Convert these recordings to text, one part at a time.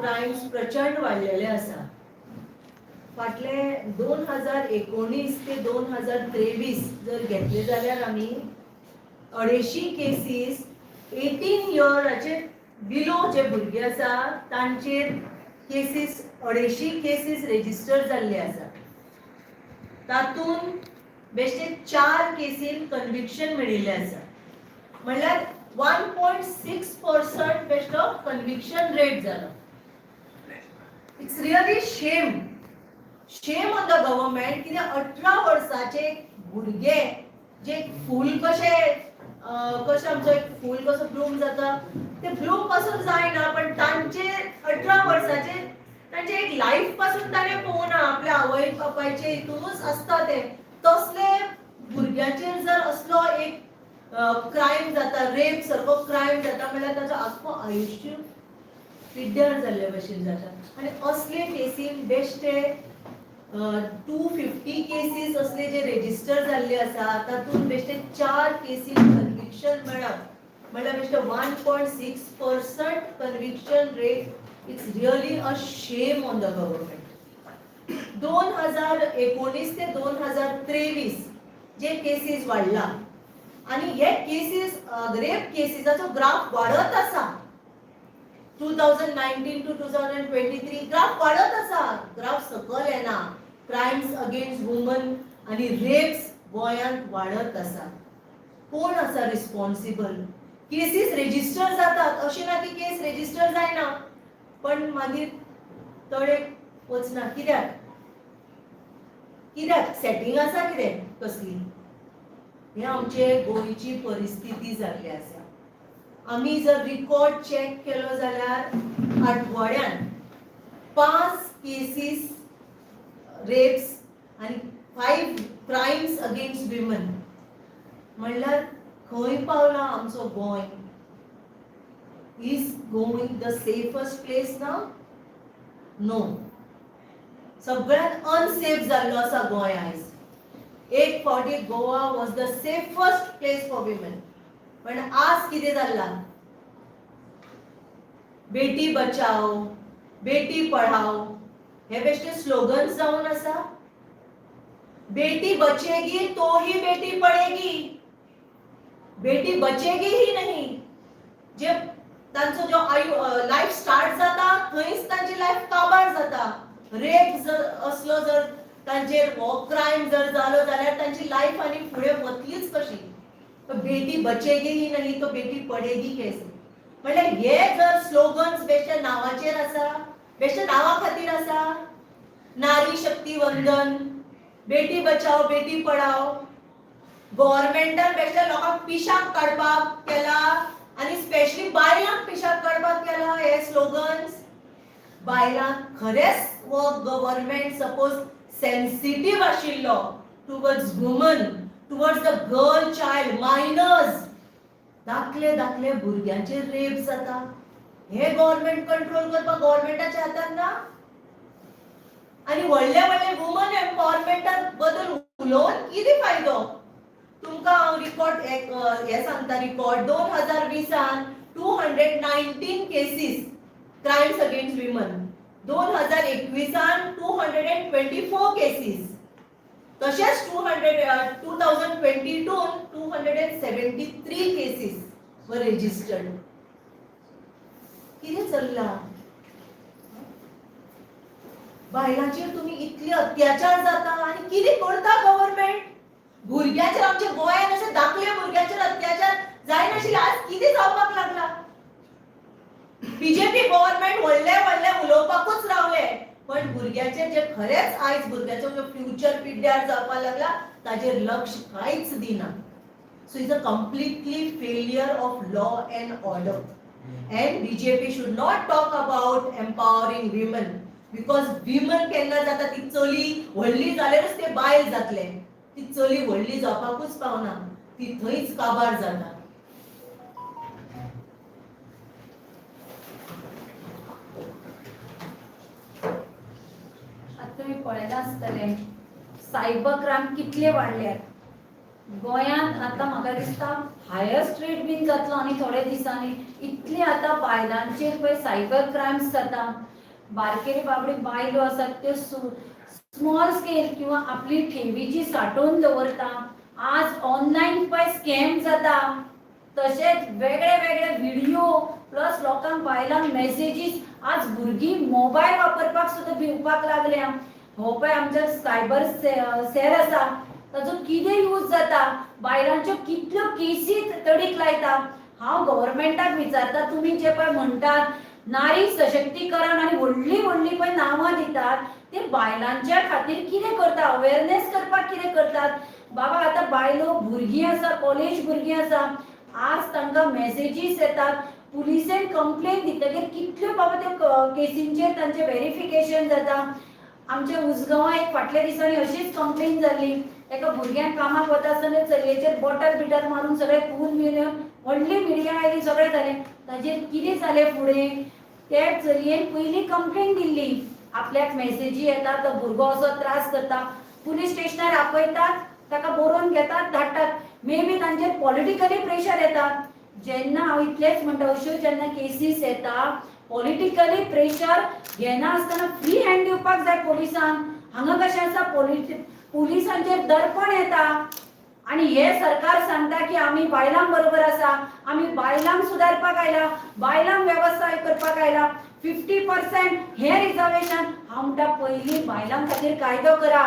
Crimes प्रचंड वाडलेले आसा. फाटले 2019 ते 2023 जर घेतले जाल्यार आमी 250 केसीस 18 इयराचे बिलो जे भुरगे आसा तांचेर केसीस 250 केसीस रेजिस्टर जाल्ले आसा. तातून बेश्टे 4 केसीन कन्विक्शन मेळिल्ले आसा. म्हणल्यार 1.6% बेश्टो कन्विक्शन रेट जालो. It's really shame on the government. कित्याक 18 वर्साचे भुरगे जे फूल कशे आमचो एक फूल कसो ब्लूम जाता ते ब्लूम पासून जायना, पण तांचे 18 वर्साचे तांचे एक लाईफ पासून ताणें पळोवना. आपल्या आवय बापायचे हितूनच आसता ते. तसले भुरग्याचेर जर असलो एक क्रायम जाता, रेप सारको क्रायम जाता, म्हणल्यार ताचो आख्खो आयुश्य पिड्ड्यार जाल्ले भशेन जाता. आनी असले केसीन बेश्टे 250 केसीस असले जे रेजिस्टर जाल्ले आसा तातून बेश्टे 4 केसीन कन्विक्शन मेळप म्हणल्यार बेश्टे 1.6% conviction rate. It's really a shame on the government. 2019 ते 2023 जे केसीस वाडला आनी हे केसीस रेप केसीसाचो ग्राफ वाडत आसा. 2019 to 2023 ग्राफ वाडत आसा. ग्राफ सकयल येना. क्रायम्स अगेन्स्ट वुमन आनी रेप्स गोंयांत वाडत आसा. कोण आसा रिस्पॉन्सिबल? केसीस रेजिस्टर जातात, अशें ना की केस रेजिस्टर जायना पण मागीर तळेक वचना. कित्याक सेटिंग आसा कितें कसली? हे आमचे गोंयची परिस्थिती जाल्ली आसा. आमी जर रिकॉर्ड चेक केलो जाल्यार आठवड्यान 5 केसीस रेप्स आनी 5 क्रायम्स अगेन्स्ट विमन. म्हणल्यार खंय पावला आमचो Goem? Is going the safest place now? No. सगळ्यात अनसेफ जाल्लो आसा गोंय आयज. एक फावटी Goa was the safest place for women. पण आज कितें जाल्ला? बेटी बचाओ, बेटी पढाओ हे बेश्टे स्लोगन्स जावन आसा. बेटी बचेगी तो ही बेटी पढेगी. बेटी बचेगी ही नहीं. जे तांचो जो लाईफ स्टार्ट जाता थंयच तांची लाईफ काबार जाता. रेप जर असलो जर तांचेर हो क्रायम जर जालो जाल्यार तांची लाईफ आनी फुडें वतलीच कशी? बेटी बचेगी ही नहीं तो बेटी पढेगी कैसे? म्हणल्यार हे जर स्लोगन्स बेश्टे नावाचेर आसा, बेश्टे नावा खातीर आसा. नारी शक्ती वंदन, बेटी बचाओ बेटी पढाओ. गव्हर्नमेंटान बेश्टे लोकांक पिशाक काडपाक केला आनी स्पेशली बायलांक पिशाक काडपाक केला हे स्लोगन्स. बायलांक खरेच हो गव्हर्नमेंट सपोज सेन्सिटिव्ह आशिल्लो towards women, towards the girl child, minors, धाकले भुरग्यांचेर रेप जाता, हे गव्हर्नमेंट कंट्रोल करपाक गव्हर्नमेंटाच्या हातान ना. आनी व्हडले वुमन एम्पावरमेंटा बद्दल उलोवन कितें फायदो? तुमकां हांव रिकॉर्ड हे सांगता. Record 2020 219 cases crimes against women. 2021 224 cases. तशेंच 2022 273 केसीस वर रेजिस्टर्ड. कितें चल्ला? बायलांचेर तुमी इतले अत्याचार जाता आनी कितें करता गव्हर्नमेंट? भुरग्यांचेर आमच्या गोंयांत अशे धाकले भुरग्यांचेर अत्याचार जायनाशिल्ले आज कितें जावपाक लागला? बीजेपी गव्हर्नमेंट व्हडले उलोवपाकूच रावले पण भुरग्यांचेर जे खरेच आयज भुरग्याचो जो फ्युचर पिड्ड्यार जावपाक लागला ताचेर लक्ष कांयच दिना. So is a completely failure of law and order. And BJP should not talk about empowering women because women केन्ना जाता ती चली व्हडली जाल्यारच ते बायल जातले. ती चली व्हडली जावपाकूच पावना, ती थंयच काबार जाता. तुम्ही पळयला आसतले सायबर क्रायम कितले वाडल्यात गोंयांत. आता म्हाका दिसता हायेस्ट रेट बीन जातलो आनी थोडे दिसांनी. इतले आता बायलांचेर पळय सायबर क्रायम्स जाता. बारकेली बाबडी बायलो आसात त्यो स्मॉल स्केल किंवा आपली ठेवीची साठवून दवरता. आज ऑनलाईन पळय स्कॅम जाता. तसेच वेगळे वेगळे व्हिडिओ प्लस लोकांक बायलांक मेसेजीस. आज भुरगीं मोबायल वापरपाक सुद्दां भिवपाक लागल्या. हो पळय आमच्या सायबर सेल आसा ताजो कितें यूज जाता, बायलांच्यो कितल्यो केसी तडीक लायता. हांव गव्हर्नमेंटाक विचारता, तुमी जे पळय म्हणटात नारी सशक्तीकरण आणि व्हडली व्हडली पळय नांवां दितात, ते बायलांच्या खातीर कितें करता, अवेअरनेस करपाक कितें करतात. बाबा आतां बायलो भुरगीं आसा, कॉलेज भुरगीं आसा, आज तांकां मेसेजीस येतात. पुलिसेन कंप्लेन दितकीर कितल्यो बाबा त्यो केसींचेर तांचें व्हेरिफिकेशन जाता. आमच्या उसगांवां एक फाटल्या दिसांनी अशीच कंप्लेन जाल्ली. एका भुरग्यान कामाक वता आसतना चलयेचेर बॉटल बिटल मारून सगळे खून बिन व्हडली मिडिया आयली, सगळें जालें. ताजेर कितें जालें फुडें, ते चलयेन पयलीं कंप्लेन दिल्ली. आपल्याक मेसेजी येता, तो भुरगो असो त्रास करता, पुलीस स्टेशनार आपयतात, ताका बरोवन घेतात, धाडटात. मे बी तांचेर पॉलिटिकली प्रेशर येता. जेन्ना हांव इतलेंच म्हणटा, अश्यो जेन्ना केसीस येता, पॉलिटिकली प्रेशर घेना आसतना फ्री हँड दिवपाक जाय पुलिसांक. हांगा कशें आसा, पुलिसांचेर दडपण येता आणि हे सरकार सांगता की आम्ही बायलांक बरोबर आसा, आम्ही बायलांक सुदारपाक आयला, बायलांक व्यवस्थाय करपाक आयला. 50% हे रिजर्वेशन. हांव म्हणटा पयलीं बायलांक खातीर कायदो करा.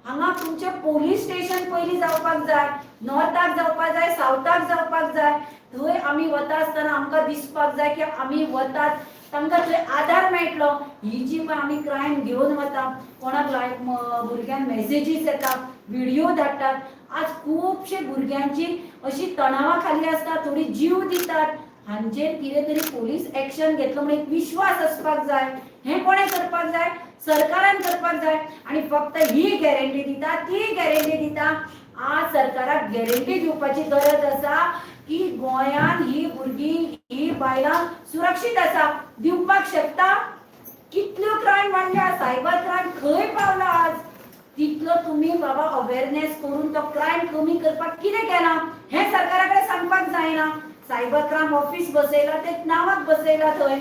हांगा तुमचे पोलीस स्टेशन पयलीं जावपाक जाय, नॉर्थाक जावपाक जाय, सावथाक जावपाक जाय. थंय आमी वता आसतना आमकां दिसपाक जाय की आमी वतात, तांकां थंय आधार मेळटलो. ही जी पळय आमी क्रायम घेवन वता, कोणाक भुरग्यांक मेसेजीस येतात, व्हिडिओ धाडटात. आज खुबशे भुरग्यांची अशी तणावा खाली आसता, थोडी जीव दितात. हांचेर कितें तरी पोलीस एक्शन घेतलो म्हणून एक विश्वास आसपाक जाय. हे कोणें करपाक जाय, सरकारान करपाक जाय. आणि फक्त ही गॅरंटी दिता, ती गॅरंटी दिता. आज सरकाराक गॅरंटी दिवपाची गरज आसा की गोंयान ही भुरगीं, ही बायलां सुरक्षीत आसा. दिवपाक शकता. कितल्यो क्रायम वाडल्या, सायबर क्रायम खंय पावला आज. तितलो तुम्ही बाबा अवेअरनेस करून तो क्रायम कमी करपाक कितें केलां हें सरकारा कडेन सांगपाक जायना. सायबर क्रायम ऑफिस बसयला, ते नांवाक बसयला थंय.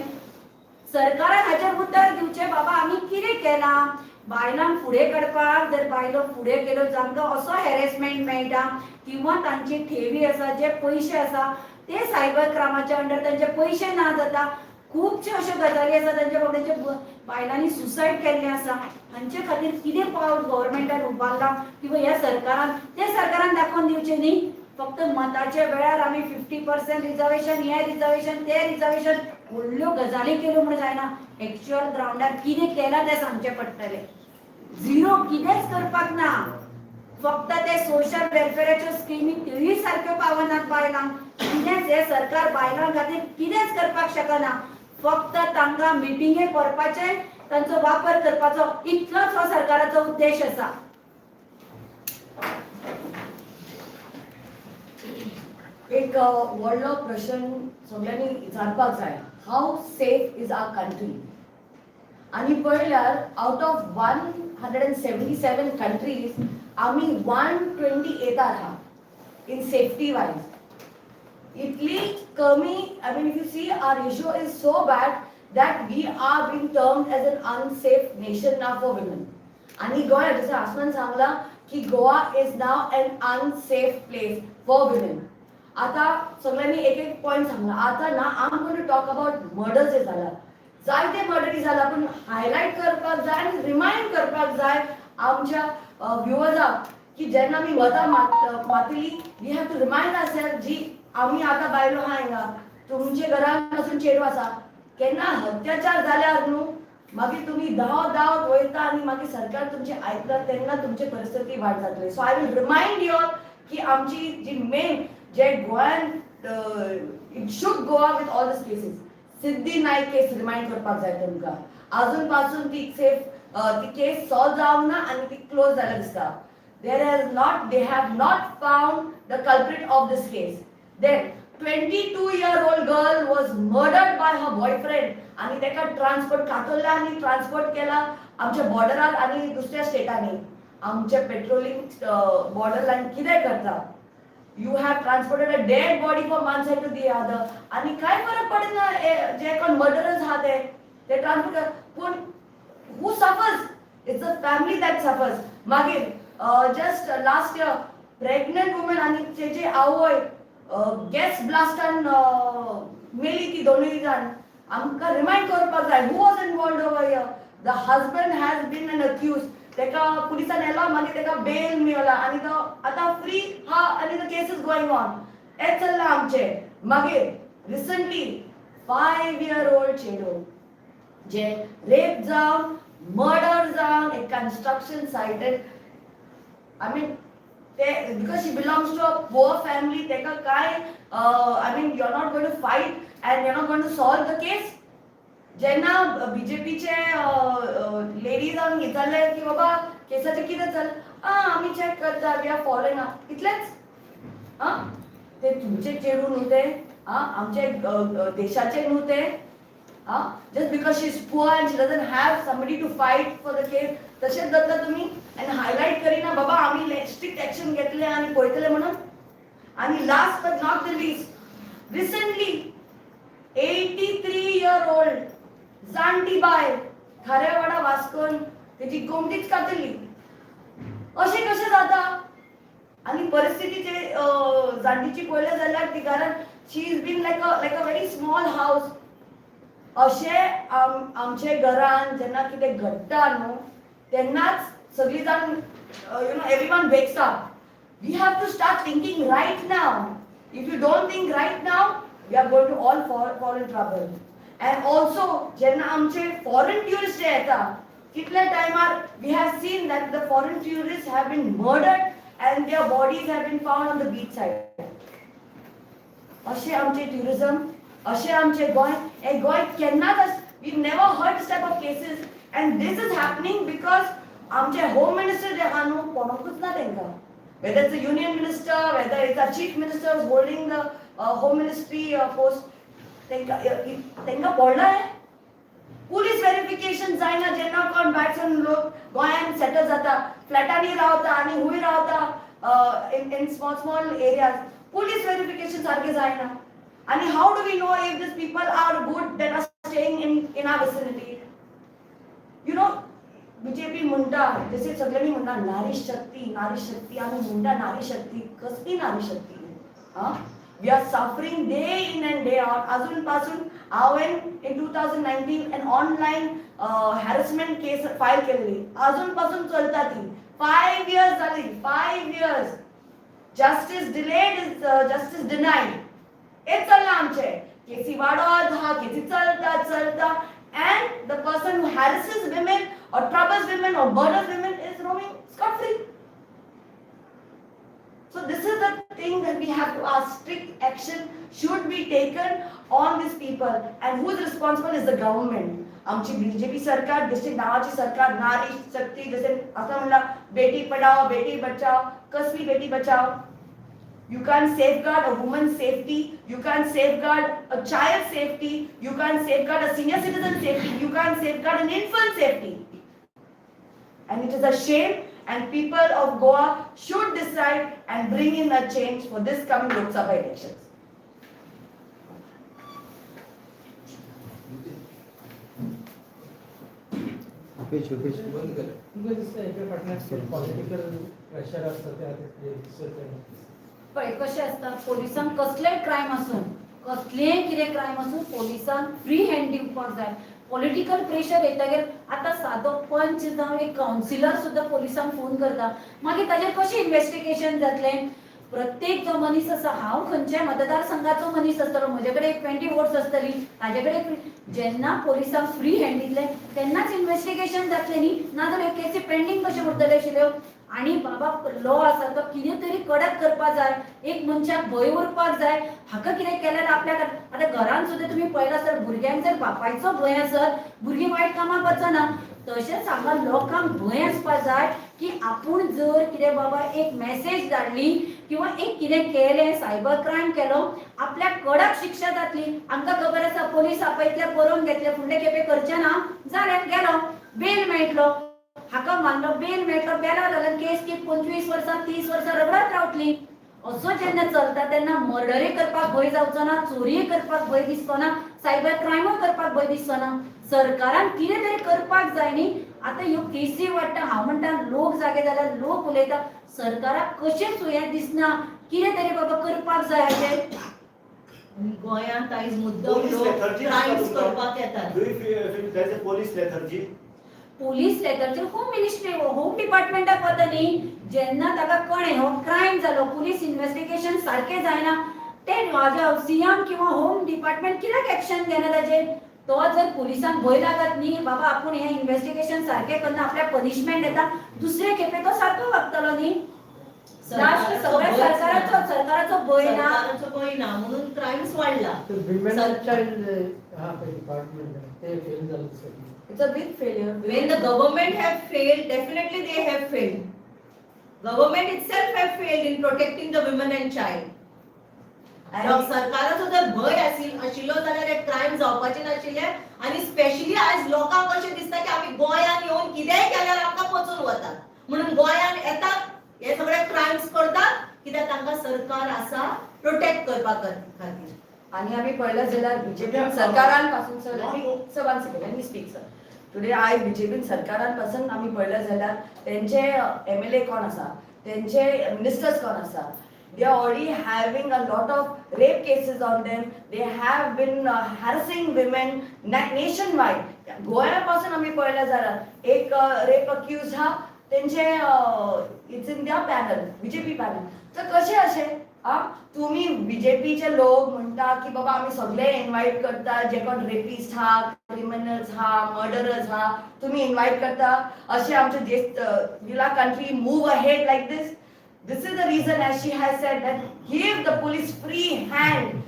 सरकारान हाचेर उतर दिवचें, बाबा आमी कितें केलां. बायलांक फुडें काडपाक, जर बायलो फुडें गेलो जांकां असो हॅरेसमेंट मेळटा किंवा तांची ठेवी आसा, जे पयशे आसा ते सायबर क्रायमाच्या अंडर तांचे पयशे ना जाता. खूबश्यो अश्यो गजाली आसा तांच्या बाबड्याचे बायलांनी सुसायड केल्ले आसा. हांचे खातीर कितें पावल गव्हर्नमेंटान उबारला किंवा ह्या सरकारान, ते सरकारान दाखोवन दिवचें न्ही. फक्त मताच्या वेळार आमी 50% रिजर्वेशन, हे रिजर्वेशन, ते रिजर्वेशन, व्हडल्यो गजाली केल्यो म्हणून जायना. एक्च्युअल ग्राउंडार कितें केलां तें सांगचें पडटलें. झिरो कितेंच करपाक ना. फक्त ते सोशल वेलफेअराच्यो स्किमी त्योय सारक्यो पावनात बायलांक. कितेंच हे सरकार बायलां खातीर कितेंच करपाक शकना. फक्त तांकां मिटिंगे करपाचे, तांचो वापर करपाचो, इतलोच हो सरकाराचो उद्देश आसा. एक व्हडलो प्रश्न सगळ्यांनी विचारपाक जाय, how safe is our country. आणि पळयल्यार आउट ऑफ 177 कंट्रीज आमी 128 आहा इन सेफ्टी वायज. इतली कमी, I mean if you see our ratio is so bad that we are being termed as an unsafe nation now for women. आणि गोवा, जसं आसमान सांगला की Goa is now an unsafe place for women. आता सगळ्यांनी एक एक पॉइंट सांगला. आता ना am going to talk about murders जे जाला, जायते मर्डर जाला, पण हायलाइट करपाक जाय आणि रिमाइंड करपाक जाय आमच्या व्ह्युअर्साक की जेन्ना आमी वता मातली, we have to remind ourselves जी आमी आता बायलो आहा हिंगा, तुमचे घरान पासून चेडूं आसा, केन्ना अत्याचार जाल्यार न्हू मागीर तुम्ही धांवत वयता आणि मागीर सरकार तुमचे आयकता तेन्ना तुमची परिस्थिती वायट जातली. So I will remind you की आमची जी मेन जे गोंयान it should go with all this cases. Siddhi Naik case remind करपाक जाय तुमकां. अजून पासून ती केस सॉल्व जावंक ना आणि ती क्लोज जाल्या दिसता. They have not found the culprit of this case. Then 22-year-old girl was murdered by her boyfriend आणि तेका ट्रान्सपोर्ट कातोरला आणि ट्रान्सपोर्ट केला आमच्या बॉर्डरार आणि दुसऱ्या स्टेटांनी. आमच्या पेट्रोलिंग बॉर्डर लाईन कितें करता. You have transported a dead body from one side to the other आणि काय फरक पडना जे कोण मर्डरर्स आहा ते. ते ट्रान्सफर कर. पण who suffers? It's the family that suffers. मागीर just last year pregnant woman आणि तेजे आवय गॅस ब्लास्टान मेली ती दोनूय जाण. आमकां रिमाइंड करपाक जाय who was involved over here. The husband has been an accused. तेका पुलिसान येला मागीर तेका बेल मेळला आणि तो आतां फ्री हा आणि the case is going on. हें चल्लां आमचें. मागीर रिसंटली 5-year-old चेडो जे रेप जावन मर्डर जावन एक construction साइटेर I mean because she belongs to a poor family teka kai I mean you're not going to fight and you're not going to solve the case. जेन्ना बीजेपीचे ladies जावन विचारले की बाबा केसाचें कितें चल्लां आमी चॅक करता वी आर फॉलोइंग अप इतलेंच. ते तुमचे चेडूं न्हू ते आमचे देशाचे न्हू ते. Just because she's poor and she doesn't have somebody to fight for the case, तशेंच जाता तुमी आणि हायलाइट करिना बाबा आमी स्ट्रिक्ट एक्शन घेतले आणि पळयतले म्हणून. आणि last but not the least recently 83-year-old जाणटी बाय खारेवाडा वास्कोन तेजी गोमटीच कातली. अशें कशें जाता. आणि परिस्थितीचे जाणटीची पळयलें जाल्यार ती घरान she is been like a very small house. अशें आमचे घरान जेन्ना कितें घडटा न्हू तेन्नाच सगळीं जाण everyone wakes up. We have to start thinking right now. If you don't think right now we are going to all fall in trouble. And also जेन्ना आमचे फॉरेन टुरिस्ट जे येता कितल्या टायमार we have seen that the foreign tourist have been murdered and their bodies have been found on the beach side. अशें आमचे tourism अशें आमचे गोंय. हे गोंय केन्नाच we never heard this type of cases and this is happening because आमचे home minister जे आहा न्हू पडोंकूच ना तेंकां. whether it's a union minister, whether it's a chief minister who's holding the home ministry post, तेंकां पडला हें. पुलीस व्हेरिफिकेशन जायना जेन्ना कोण भायरसून लोक गोंयान सेटल जाता फ्लॅटांनी रावता आणि हुंय रावता in small areas. Police verification सारकें जायना. आणि how do we know if this people are good that are staying in our vicinity. You know BJP म्हणटा तशें सगळ्यांनी म्हणटा नारी शक्ती आमी म्हणटा नारी शक्ती. कसली नारी शक्ती. We are suffering day in and day out. अजूनपासून हांवें in 2019 an online harassment case file केल्ली. अजूनपासून चलता ती. 5 years जाली. 5 years. Justice delayed is justice denied. हेच चल्लां आमचें. केसी वाडत हा केसी चलता and the person who harasses women or troubles women or murders women is roaming scot free. So this is the thing that we have to ask. Strict action should be taken on these people and who is responsible is the government. आमची BJP सरकार जशी नावाची सरकार नारी शक्ती जसे असं म्हणला बेटी पढाओ बेटी बचाओ. कसली Beti Bachao. You can't safeguard a woman's safety, you can't safeguard a child's safety, you can't safeguard a senior citizen's safety, you can't safeguard an infant's safety. And it is a shame. And people of Goa should decide and bring in a change for this coming Lok Sabha elections. पळय कशें आसता पोलिसांक कसलेय crime आसूं कसलेंय कितें crime आसूं पोलिसांक free hand दिवपाक जाय. पॉलिटिकल प्रेशर येतगीर आतां सादो पंच जावं एक कावन्सिलर सुद्दां पोलिसांक फोन करता मागीर ताजेर कशें इन्व्हेस्टिगेशन जातलें. प्रत्येक जो मनीस आसा हांव खंयच्याय मतदारसंघाचो मनीस आसतलो म्हजे कडेन 20 वोट्स आसतली ताजे कडेन जेन्ना पोलिसांक फ्री हँड दितले तेन्नाच इन्व्हेस्टिगेशन जातलें न्ही. नाजाल्यार केसी पेंडींग कशें उरतले आशिल्ल्यो. आणि बाबा लॉ आसा तो कितें तरी कडक करपाक जाय. एक मनशाक भंय उरपाक जाय. हाका कितें केल्यार आपल्याक आतां घरान सुद्दां तुमी पळयलां आसत भुरग्यांक जर बापायचो भंय आसत भुरगीं वायट कामाक वचना. तशेंच हांगा लोकांक भंय आसपाक जाय की आपूण जर कितें बाबा एक मेसेज धाडली किंवा एक कितें केलें सायबर क्रायम केलो आपल्याक कडक शिक्षा जातली. आमकां खबर आसा पोलीस आपयतले बरोवन घेतले फुडले खेपे करचे ना जालें गेलो बेल मेळटलो. हाका मानलो बेल मेळटलो बेला लागून केस की 25 वर्सां 30 वर्सां रगडत रावतली. असो जेन्ना चलता तेन्ना मर्डरी करपाक भंय जावचो ना, चोरी करपाक भंय दिसचो ना, सायबर क्रायमूय करपाक भंय दिसचो ना. सरकारान कितें तरी करपाक जाय न्ही. आतां ह्यो केसी वाडटा, हांव म्हणटा लोक जागे जाल्यार लोक उलयता, सरकाराक कशेंच हें दिसना कितें तरी बाबा करपाक जाय हाचेर. गोंयांत आयज मुद्दम Police लोक lethargy क्रायम्स असता करपाक येतात. Do you feel there is a police lethargy? Police लेटरचेर होम मिनिस्ट्री होम डिपार्टमेंटाक वता न्ही, जेन्ना ताका कळ्ळें हो क्रायम जालो, पुलीस इन्व्हेस्टिगेशन सारकें जायना, ते सीएम किंवा होम डिपार्टमेंट कित्याक एक्शन घेना ताचेर. तो जर पुलिसांक भंय लागत न्ही, बाबा आपूण हें इन्व्हेस्टिगेशन सारकें करना, आपल्याक पनिशमेंट येता, दुसरे खेपे तो सारको वागतलो न्ही. राष्ट्र सगळ्या सरकाराचो भंय ना. सरकाराचो भंय ना म्हणून क्रायम्स वाडला. विमेन अँड चाइल्ड डिपार्टमेंट ते फेल झालं सगळं. It's a big failure. When the government have failed, definitely they have failed. Government itself have failed in protecting the women and child. And सरकाराचो जर भंय आशिल्लो जाल्यार हे क्रायम जावपाचे नाशिल्ले. आनी स्पेशली आयज लोकांक अशें दिसता की आमी गोंयांत येवन कितेंय केल्यार आमकां पचून वता, म्हणून गोंयांत येतात, हे सगळे क्रायम्स करतात, कित्याक तांकां सरकार आसा प्रोटेक्ट करपा खातीर. आणि आम्ही पळयलें जाल्यार बीजेपी सरकारांपासून sir let me speak sir. Today I BJP सरकारांपासून आम्ही पळयलें जाल्यार तेंचे MLA कोण आसा, तेंचे मिनिस्टर्स कोण आसा, they are already having a lot of rape cases on them. They have been harassing women nationwide. गोंयापासून आम्ही पळयलें जाल्यार एक रेप अक्यूज हा तेंचे it's in their panel, BJP panel. तर कशें अशें तुम्ही बीजेपीचे लोक म्हणता की बाबा आम्ही सगळे इन्व्हाइट करता, जे कोण रेपिस्ट हा, क्रिमिनल्स हा, मर्डरर्स हा, तुम्ही इन्व्हाइट करता, असे आमचे देश will our country move ahead like this. This is the reason, as she has said, that give the police free hand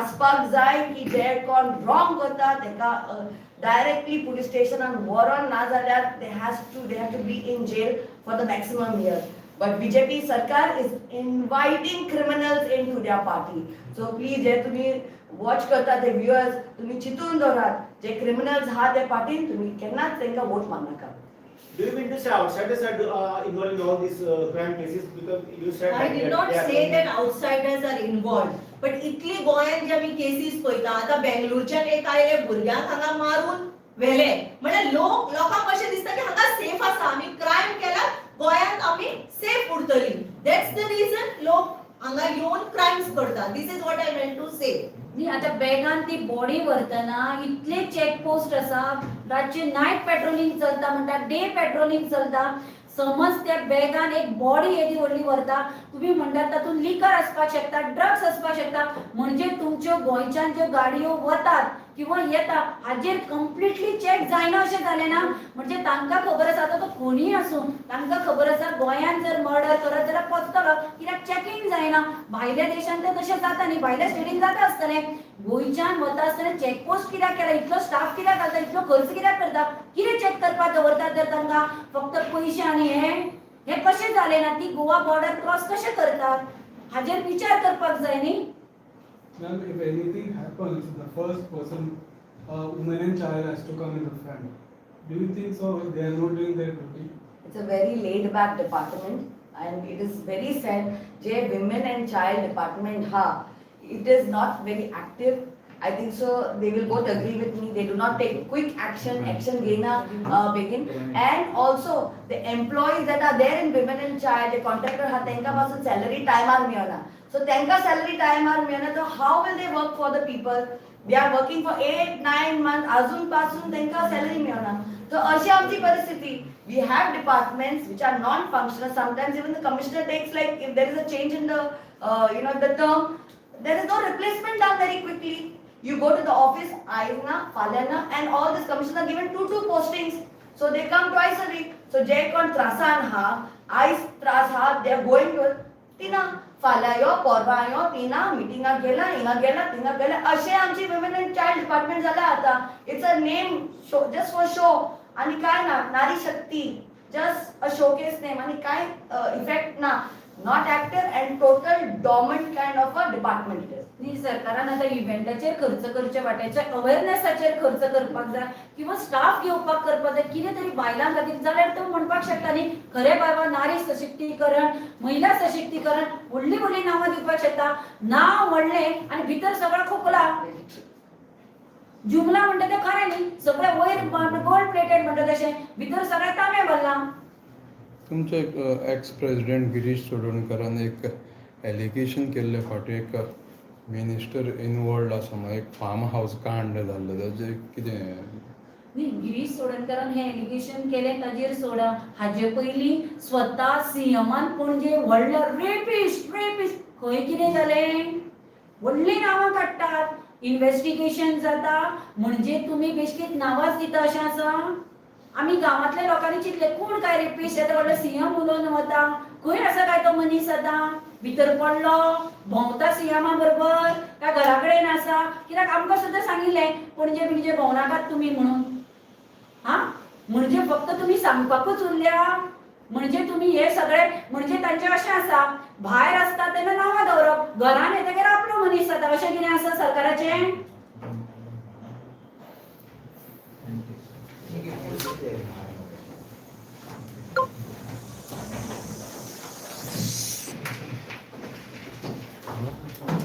aspak जाय की जे कोण wrong करता तेका directly police station and warrant ना जाल्यार they have to be in jail for the maximum year. But BJP Sarkar is inviting criminals into their party. So please, जे तुम्ही watch करता ते viewers, तुम्ही चिंतून दवरात, जे criminals हा त्या पार्टीन तुम्ही केन्नाच तेंका vote मारनाका. Do you mean to say outsiders are involved in all these crime cases? Because you said I did not say that outsiders are involved. But इतली गोंयांत जे आमी केसीस पळयता, आतां बेंगळुरच्यान एक आयले भुरग्यांक हांगा मारून व्हेले, म्हळ्यार लोकांक अशें दिसता की हांगा सेफ आसा, आमी क्रायम केला, गोंयांत आमी सेफ उरतली. दॅट्स द रिजन लोक हांगा येवन क्रायम्स करता. This is what I meant to say. न्ही आतां बॅगान ती बॉडी व्हरतना इतले चेक पोस्ट आसा, रातचे नायट पेट्रोलिंग चलता म्हणटा, डे पेट्रोलिंग चलता. समज त्या बॅगान एक बॉडी येदी व्हडली व्हरता, तुम्ही म्हणटात तातूंत लिकर आसपाक शकता, ड्रग्स आसपाक शकता, म्हणजे तुमच्यो गोंयच्यान ज्यो गाडयो वतात किंवा येता हाजेर कंप्लिटली चेक जायना अशें जालें ना. म्हणजे तांकां खबर आसा, आतां तो कोणीय आसूं, तांकां खबर आसा गोंयांत जर मर्डर करत जाल्यार पचतलो, कित्याक चॅकींग जायना. भायल्या देशांत तें तशें जाता न्ही, भायल्या स्टेटीन जाता आसतलें. गोंयच्यान वता आसतना चॅकपोस्ट कित्याक केला, इतलो स्टाफ कित्याक घालता, इतलो खर्च कित्याक करता, कितें चॅक करपाक दवरतात तर तांकां फक्त पयशे आनी हे कशें जालें ना. ती गोवा बॉर्डर क्रॉस कशें करतात हाजेर विचार करपाक जाय न्ही. Ma'am, if anything happens, the first person, woman and child has to come in the front. Do you think so? They are not doing their duty. It's a very laid back department and it is very sad. जे women and child department ha, it is not very active. I think so they will both agree with me. They do not take quick action घेना begin. And also the employees that are there in women and child, the contractor हा तेंका पासून salary timear मेळना. So तेंका salary timear मेळना, so how will they work for the people? They are working for 8-9 months, अजून पासून तेंका salary मेळना. So अशी आमची परिस्थिती. We have departments which are non-functional. Sometimes even the commissioner takes, like, if there is a change in the the term, there is no replacement done very quickly. You go to the office, Aina, Falana, and all these commissioners are given two postings. So they come twice a week. So Jay kon Trasan ha, Ice Tras ha, they are going to Tina, Falayo, Porvayo, Tina, meeting gela, Ina gela, Tina gela. Ashe amchi women and child department zala ata. It's a name show, just for show. Ani kai na, Nari Shakti, just a showcase name. Ani kai effect na, not active and total dormant kind of a department it is. न्ही सरकारान आतां इव्हेंटाचेर खर्च करचे वाट्याचे अवेअरनेसाचेर खर्च करपाक जाय किंवा staff घेवपाक करपाक जाय कितें तरी बायलां खातीर जाल्यार तो म्हणपाक शकता न्ही खरें बाबा नारी सशक्तीकरण महिला सशक्तीकरण व्हडली व्हडली नांवां दिवपाक शकता नांव व्हडलें आनी भितर सगळो खोकला जुमला म्हणटा तें खरें न्ही सगळें वयर गोल्ड प्लेटेड म्हणटा तशें भितर सगळें तांबें भरलां तुमचे एक्स प्रेसिडेंट गिरीश चोडणकरान एक एलिगेशन केल्ले फाटी एक मिनिस्टर इनवॉल्ड आसा म्हणून एक फार्म हावस कांड जाल्लो ताजें कितें न्ही गिरीश चोडणकरान हें एलिगेशन केलें ताजेर सोडा हाजे पयलीं स्वता सीएमान पणजे व्हडलो रेपिस्ट खंय कितें जालें व्हडलीं नांवां काडटात इन्व्हेस्टिगेशन जाता म्हणजे तुमी बेश्टीत नांवांच दिता अशें आसा आमी गांवांतल्या लोकांनी चिंतले कोण काय रेपिस्ट येता व्हडलो सीएम उलोवन वता खंय आसा काय तो मनीस आतां भितर पडलो भोंवता सीएमा बरोबर काय घरा कडेन आसा कित्याक आमकां सुद्दां सांगिल्लें पणजे बिणजे भोंवनाकात तुमी म्हणून हा म्हणजे फक्त तुम्ही सांगपाकूच उरल्या म्हणजे तुम्ही हे सगळे म्हणजे तांचे अशें आसा भायर आसता तेन्ना नांवां दवरप घरान येतकीर आपलो मनीस जाता अशें कितें आसा सरकाराचें